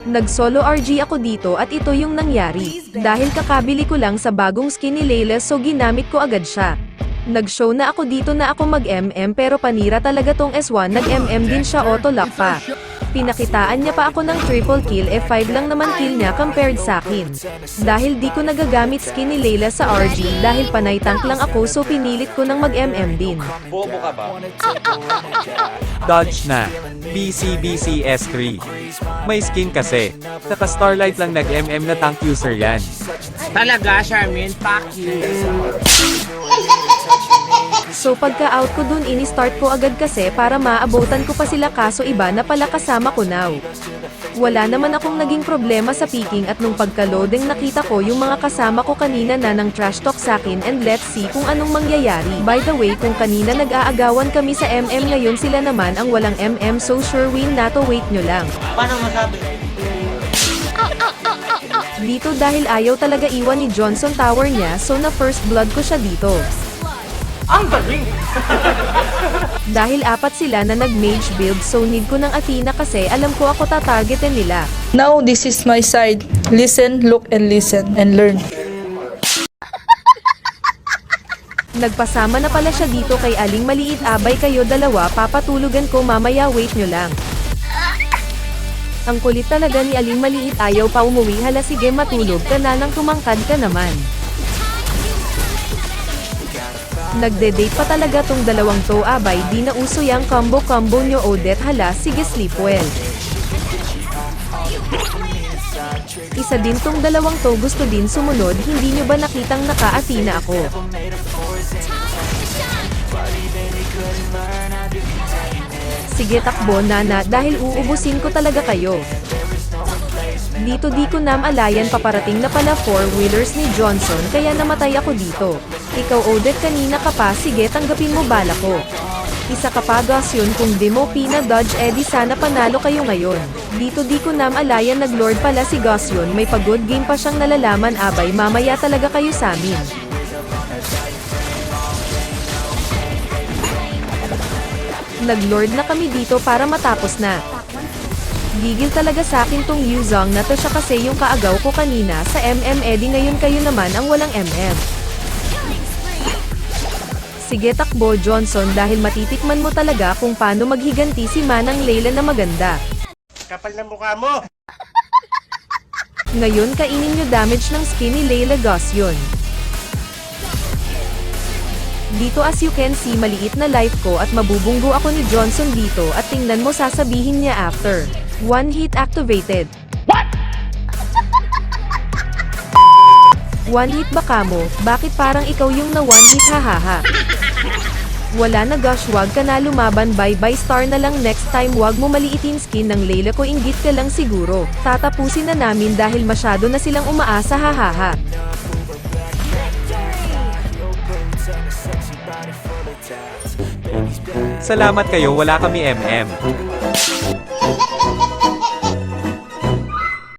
Nag-solo RG ako dito at ito yung nangyari. Dahil kakabili ko lang sa bagong skin ni Layla so ginamit ko agad siya. Nag-show na ako dito na ako mag-MM pero panira talaga tong S1 nag-MM din siya auto-lock pa. Pinakitaan niya pa ako ng triple kill F5 lang naman kill niya compared sa akin. Dahil di ko nagagamit skin ni Layla sa RG dahil panay tank lang ako so pinilit ko nang mag-MM din. Bobo ka ba? Dodge na. BC S3. May skin kasi. Naka-starlight lang nag-MM na tank user yan. Talaga, Charmin? Fuck you. So pagka-out ko dun ini-start ko agad kasi para maabotan ko pa sila kaso iba na pala kasama ko now. Wala naman akong naging problema sa picking at nung pagka-loading nakita ko yung mga kasama ko kanina na ng trash talk sakin and let's see kung anong mangyayari. By the way kung kanina nag-aagawan kami sa MM ngayon sila naman ang walang MM so sure win na to wait nyo lang. Paano masabi? Dito dahil ayaw talaga iwan ni Johnson tower niya so na first blood ko siya dito. Ang galing! Dahil apat sila na nag-mage build so need ko ng Athena kasi alam ko ako tatargetin nila. Now this is my side. Listen, look, and listen, and learn. Nagpasama na pala siya dito kay Aling Maliit abay kayo dalawa papatulugan ko mamaya wait nyo lang. Ang kulit talaga ni Aling Maliit ayaw pa umuwi hala sige matulog ka na nang tumangkad ka naman. Nagde-date pa talaga tong dalawang to abay di na uso yang combo nyo Odette hala sige sleep well. Isa din tong dalawang to gusto din sumunod hindi nyo ba nakitang naka-Athena ako? Sige takbo nana dahil uubusin ko talaga kayo. Dito di ko namalayan paparating na pala 4-wheelers ni Johnson kaya namatay ako dito. Ikaw Odette kanina ka pa sige tanggapin mo bala ko. Isa ka pa Gasyon kung di mo pina-dodge edi sana panalo kayo ngayon. Dito di ko namalayan nag-lord pala si Gasyon may pag-good game pa siyang nalalaman abay mamaya talaga kayo sa amin. Nag-lord na kami dito para matapos na. Gigil talaga sa akin tong Yuzong na to siya kasi yung kaagaw ko kanina sa MM edi ngayon kayo naman ang walang MM. Sige takbo Johnson dahil matitikman mo talaga kung paano maghiganti si Manang Layla na maganda. Kapal na mukha mo! Ngayon kainin nyo damage ng skin ni Layla Gasyon. Dito as you can see maliit na life ko at mabubunggo ako ni Johnson dito at tingnan mo sasabihin niya after. One hit activated. What? One hit baka mo, bakit parang ikaw yung na one hit hahaha. Wala na gosh wag ka na lumaban bye star na lang next time wag mo maliitin skin ng Layla ko inggit ka lang siguro. Tatapusin na namin dahil masyado na silang umaasa hahaha. Salamat kayo wala kami MM.